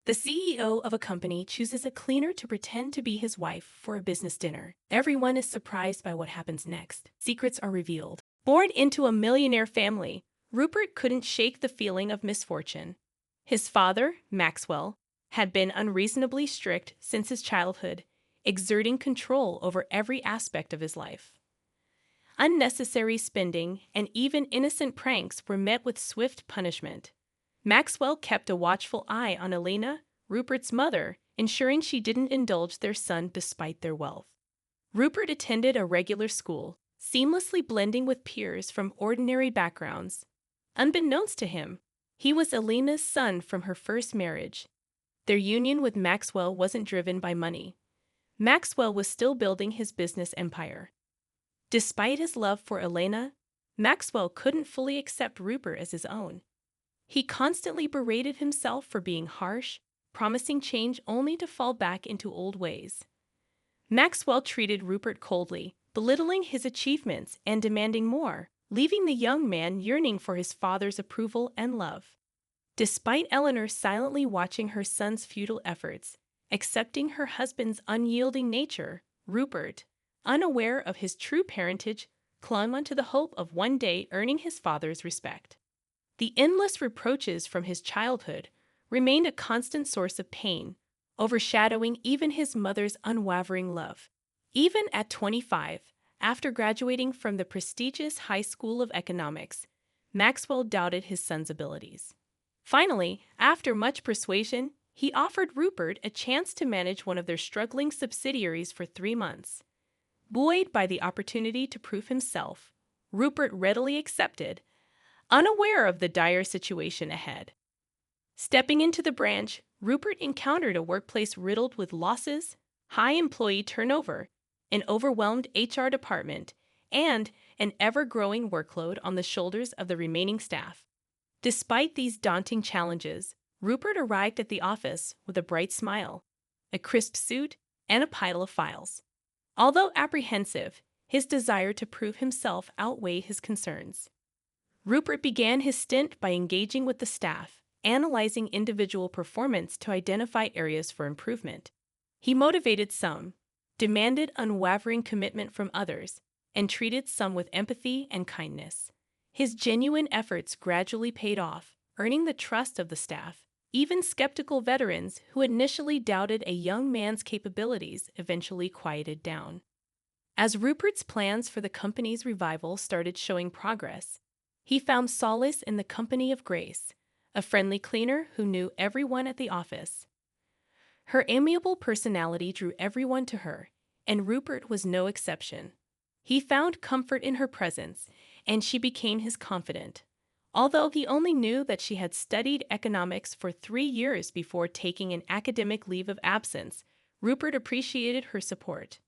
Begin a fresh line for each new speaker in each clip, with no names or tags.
The CEO of a company chooses a cleaner to pretend to be his wife for a business dinner. Everyone is surprised by what happens next. Secrets are revealed. Born into a millionaire family, Rupert couldn't shake the feeling of misfortune. His father, Maxwell, had been unreasonably strict since his childhood, exerting control over every aspect of his life. Unnecessary spending and even innocent pranks were met with swift punishment. Maxwell kept a watchful eye on Ellena, Rupert's mother, ensuring she didn't indulge their son despite their wealth. Rupert attended a regular school, seamlessly blending with peers from ordinary backgrounds. Unbeknownst to him, he was Ellena's son from her first marriage. Their union with Maxwell wasn't driven by money. Maxwell was still building his business empire. Despite his love for Ellena, Maxwell couldn't fully accept Rupert as his own. He constantly berated himself for being harsh, promising change only to fall back into old ways. Maxwell treated Rupert coldly, belittling his achievements and demanding more, leaving the young man yearning for his father's approval and love. Despite Ellena silently watching her son's futile efforts, accepting her husband's unyielding nature, Rupert, unaware of his true parentage, clung onto the hope of one day earning his father's respect. The endless reproaches from his childhood remained a constant source of pain, overshadowing even his mother's unwavering love. Even at 25, after graduating from the prestigious High School of Economics, Maxwell doubted his son's abilities. Finally, after much persuasion, he offered Rupert a chance to manage one of their struggling subsidiaries for 3 months. Buoyed by the opportunity to prove himself, Rupert readily accepted, unaware of the dire situation ahead. Stepping into the branch, Rupert encountered a workplace riddled with losses, high employee turnover, an overwhelmed HR department, and an ever-growing workload on the shoulders of the remaining staff. Despite these daunting challenges, Rupert arrived at the office with a bright smile, a crisp suit, and a pile of files. Although apprehensive, his desire to prove himself outweighed his concerns. Rupert began his stint by engaging with the staff, analyzing individual performance to identify areas for improvement. He motivated some, demanded unwavering commitment from others, and treated some with empathy and kindness. His genuine efforts gradually paid off, earning the trust of the staff. Even skeptical veterans who initially doubted a young man's capabilities eventually quieted down. As Rupert's plans for the company's revival started showing progress, he found solace in the company of Grace, a friendly cleaner who knew everyone at the office. Her amiable personality drew everyone to her, and Rupert was no exception. He found comfort in her presence, and she became his confidant. Although he only knew that she had studied economics for 3 years before taking an academic leave of absence, Rupert appreciated her support.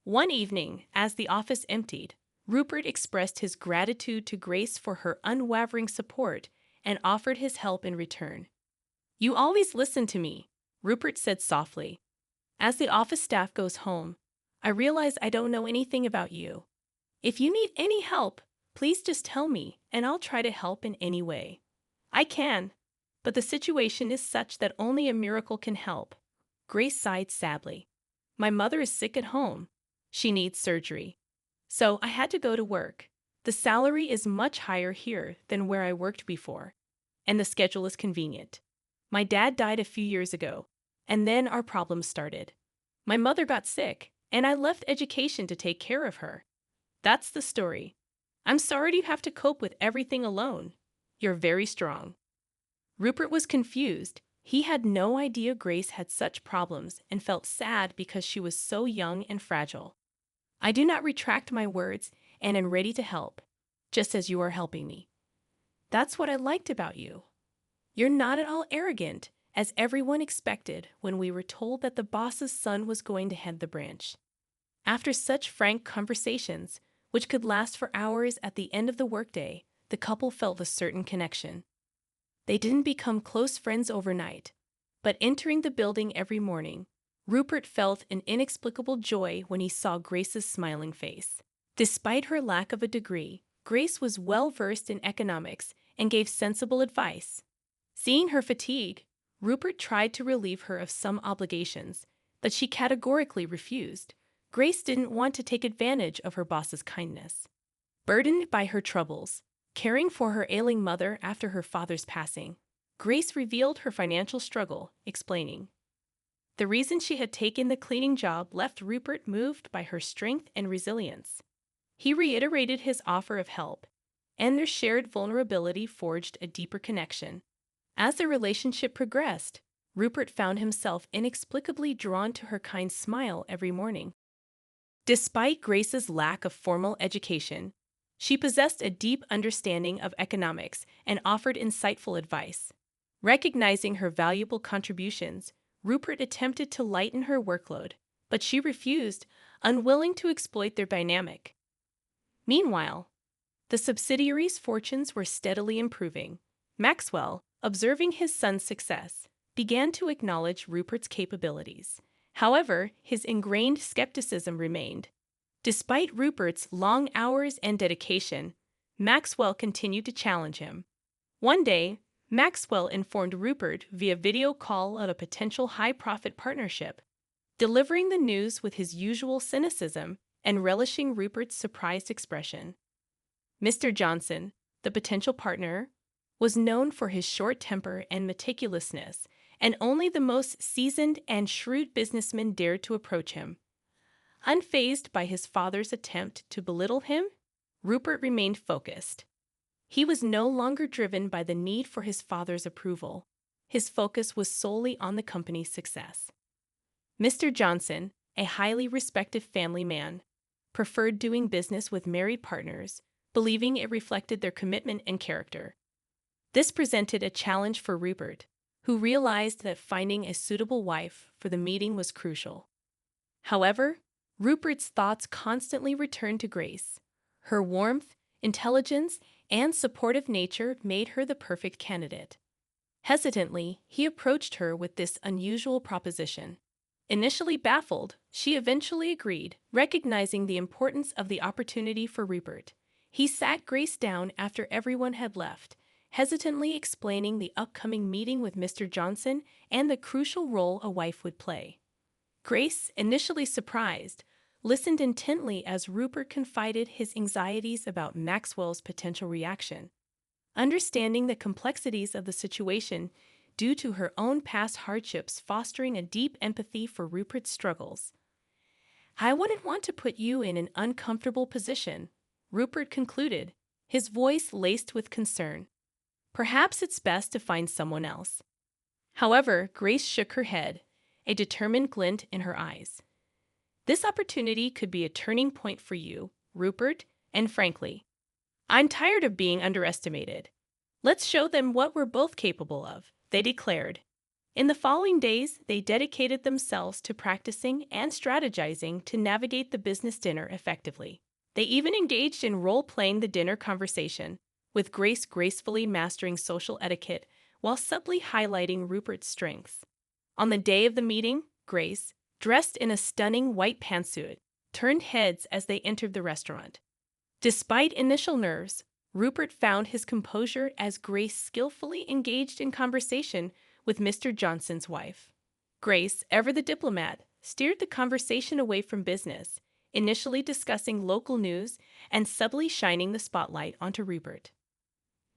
One evening, as the office emptied, Rupert expressed his gratitude to Grace for her unwavering support and offered his help in return. "You always listen to me," Rupert said softly. "As the office staff goes home, I realize I don't know anything about you. If you need any help, please just tell me, and I'll try to help in any way I can, but the situation is such that only a miracle can help." Grace sighed sadly. "My mother is sick at home. She needs surgery. So I had to go to work. The salary is much higher here than where I worked before, and the schedule is convenient. My dad died a few years ago, and then our problems started. My mother got sick, and I left education to take care of her. That's the story. I'm sorry you have to cope with everything alone. You're very strong." Rupert was confused. He had no idea Grace had such problems and felt sad because she was so young and fragile. "I do not retract my words and am ready to help, just as you are helping me. That's what I liked about you. You're not at all arrogant, as everyone expected when we were told that the boss's son was going to head the branch." After such frank conversations, which could last for hours at the end of the workday, the couple felt a certain connection. They didn't become close friends overnight, but entering the building every morning, Rupert felt an inexplicable joy when he saw Grace's smiling face. Despite her lack of a degree, Grace was well versed in economics and gave sensible advice. Seeing her fatigue, Rupert tried to relieve her of some obligations, but she categorically refused. Grace didn't want to take advantage of her boss's kindness. Burdened by her troubles, caring for her ailing mother after her father's passing, Grace revealed her financial struggle, explaining. The reason she had taken the cleaning job left Rupert moved by her strength and resilience. He reiterated his offer of help, and their shared vulnerability forged a deeper connection. As the relationship progressed, Rupert found himself inexplicably drawn to her kind smile every morning. Despite Grace's lack of formal education, she possessed a deep understanding of economics and offered insightful advice. Recognizing her valuable contributions, Rupert attempted to lighten her workload, but she refused, unwilling to exploit their dynamic. Meanwhile, the subsidiaries' fortunes were steadily improving. Maxwell, observing his son's success, began to acknowledge Rupert's capabilities. However, his ingrained skepticism remained. Despite Rupert's long hours and dedication, Maxwell continued to challenge him. One day, Maxwell informed Rupert via video call of a potential high-profit partnership, delivering the news with his usual cynicism and relishing Rupert's surprised expression. Mr. Johnson, the potential partner, was known for his short temper and meticulousness, and only the most seasoned and shrewd businessmen dared to approach him. Unfazed by his father's attempt to belittle him, Rupert remained focused. He was no longer driven by the need for his father's approval. His focus was solely on the company's success. Mr. Johnson, a highly respected family man, preferred doing business with married partners, believing it reflected their commitment and character. This presented a challenge for Rupert, who realized that finding a suitable wife for the meeting was crucial. However, Rupert's thoughts constantly returned to Grace. Her warmth, intelligence, and supportive nature made her the perfect candidate. Hesitantly, he approached her with this unusual proposition. Initially baffled, she eventually agreed, recognizing the importance of the opportunity for Rupert. He sat Grace down after everyone had left, hesitantly explaining the upcoming meeting with Mr. Johnson and the crucial role a wife would play. Grace, initially surprised, listened intently as Rupert confided his anxieties about Maxwell's potential reaction. Understanding the complexities of the situation due to her own past hardships fostering a deep empathy for Rupert's struggles. "I wouldn't want to put you in an uncomfortable position," Rupert concluded, his voice laced with concern. "Perhaps it's best to find someone else." However, Grace shook her head, a determined glint in her eyes. "This opportunity could be a turning point for you, Rupert, and frankly, I'm tired of being underestimated. Let's show them what we're both capable of," they declared. In the following days, they dedicated themselves to practicing and strategizing to navigate the business dinner effectively. They even engaged in role-playing the dinner conversation, with Grace gracefully mastering social etiquette while subtly highlighting Rupert's strengths. On the day of the meeting, Grace, dressed in a stunning white pantsuit, turned heads as they entered the restaurant. Despite initial nerves, Rupert found his composure as Grace skillfully engaged in conversation with Mr. Johnson's wife. Grace, ever the diplomat, steered the conversation away from business, initially discussing local news and subtly shining the spotlight onto Rupert.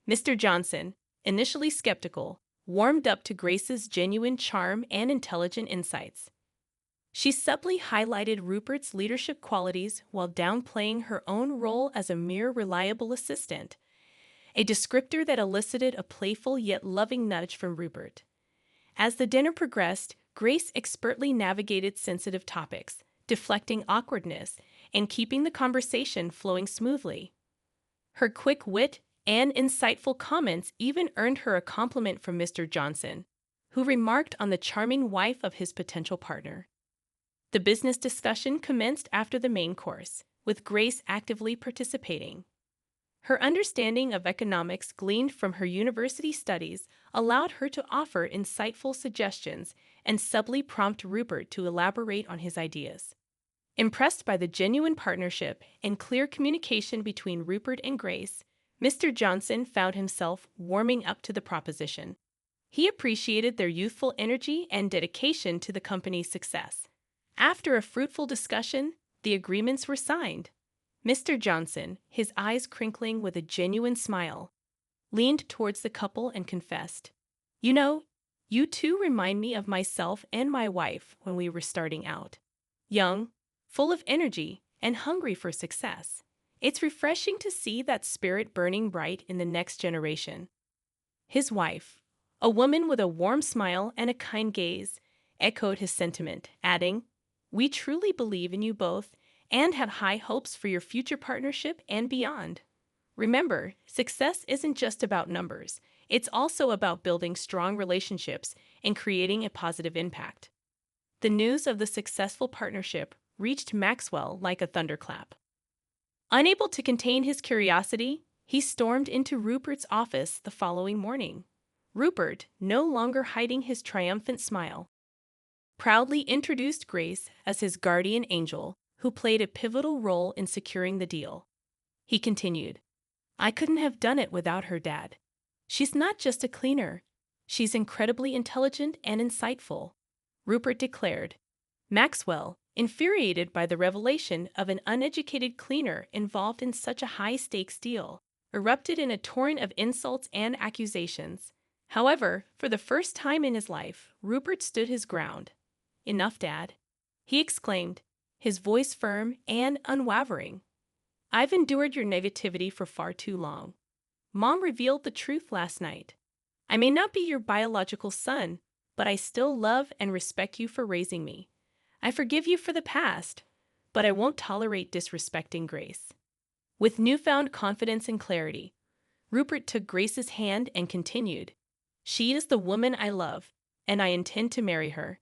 Mr. Johnson, initially skeptical, warmed up to Grace's genuine charm and intelligent insights. She subtly highlighted Rupert's leadership qualities while downplaying her own role as a mere reliable assistant, a descriptor that elicited a playful yet loving nudge from Rupert. As the dinner progressed, Grace expertly navigated sensitive topics, deflecting awkwardness and keeping the conversation flowing smoothly. Her quick wit and insightful comments even earned her a compliment from Mr. Johnson, who remarked on the charming wife of his potential partner. The business discussion commenced after the main course, with Grace actively participating. Her understanding of economics gleaned from her university studies allowed her to offer insightful suggestions and subtly prompt Rupert to elaborate on his ideas. Impressed by the genuine partnership and clear communication between Rupert and Grace, Mr. Johnson found himself warming up to the proposition. He appreciated their youthful energy and dedication to the company's success. After a fruitful discussion, the agreements were signed. Mr. Johnson, his eyes crinkling with a genuine smile, leaned towards the couple and confessed, "You know, you two remind me of myself and my wife when we were starting out. Young, full of energy, and hungry for success. It's refreshing to see that spirit burning bright in the next generation." His wife, a woman with a warm smile and a kind gaze, echoed his sentiment, adding, "We truly believe in you both and have high hopes for your future partnership and beyond. Remember, success isn't just about numbers. It's also about building strong relationships and creating a positive impact." The news of the successful partnership reached Maxwell like a thunderclap. Unable to contain his curiosity, he stormed into Rupert's office the following morning. Rupert, no longer hiding his triumphant smile, proudly introduced Grace as his guardian angel, who played a pivotal role in securing the deal. He continued, "I couldn't have done it without her, Dad. She's not just a cleaner. She's incredibly intelligent and insightful," Rupert declared. Maxwell, infuriated by the revelation of an uneducated cleaner involved in such a high-stakes deal, erupted in a torrent of insults and accusations. However, for the first time in his life, Rupert stood his ground. "Enough, Dad," he exclaimed, his voice firm and unwavering. "I've endured your negativity for far too long. Mom revealed the truth last night. I may not be your biological son, but I still love and respect you for raising me. I forgive you for the past, but I won't tolerate disrespecting Grace." With newfound confidence and clarity, Rupert took Grace's hand and continued, "She is the woman I love, and I intend to marry her.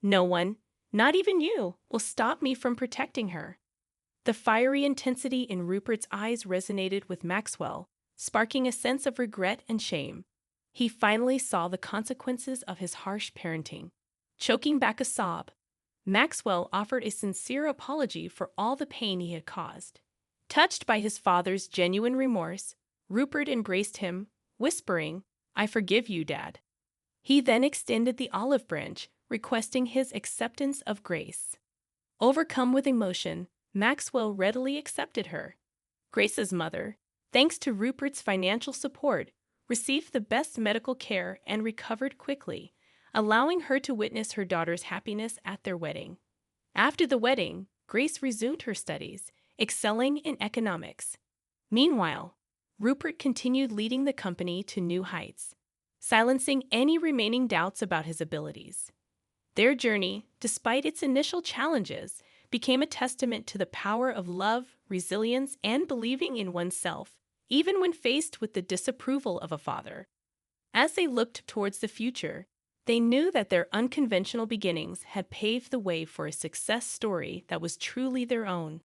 No one, not even you, will stop me from protecting her." The fiery intensity in Rupert's eyes resonated with Maxwell, sparking a sense of regret and shame. He finally saw the consequences of his harsh parenting. Choking back a sob, Maxwell offered a sincere apology for all the pain he had caused. Touched by his father's genuine remorse, Rupert embraced him, whispering, "I forgive you, Dad." He then extended the olive branch, requesting his acceptance of Grace. Overcome with emotion, Maxwell readily accepted her. Grace's mother, thanks to Rupert's financial support, received the best medical care and recovered quickly, allowing her to witness her daughter's happiness at their wedding. After the wedding, Grace resumed her studies, excelling in economics. Meanwhile, Rupert continued leading the company to new heights, silencing any remaining doubts about his abilities. Their journey, despite its initial challenges, became a testament to the power of love, resilience, and believing in oneself, even when faced with the disapproval of a father. As they looked towards the future, they knew that their unconventional beginnings had paved the way for a success story that was truly their own.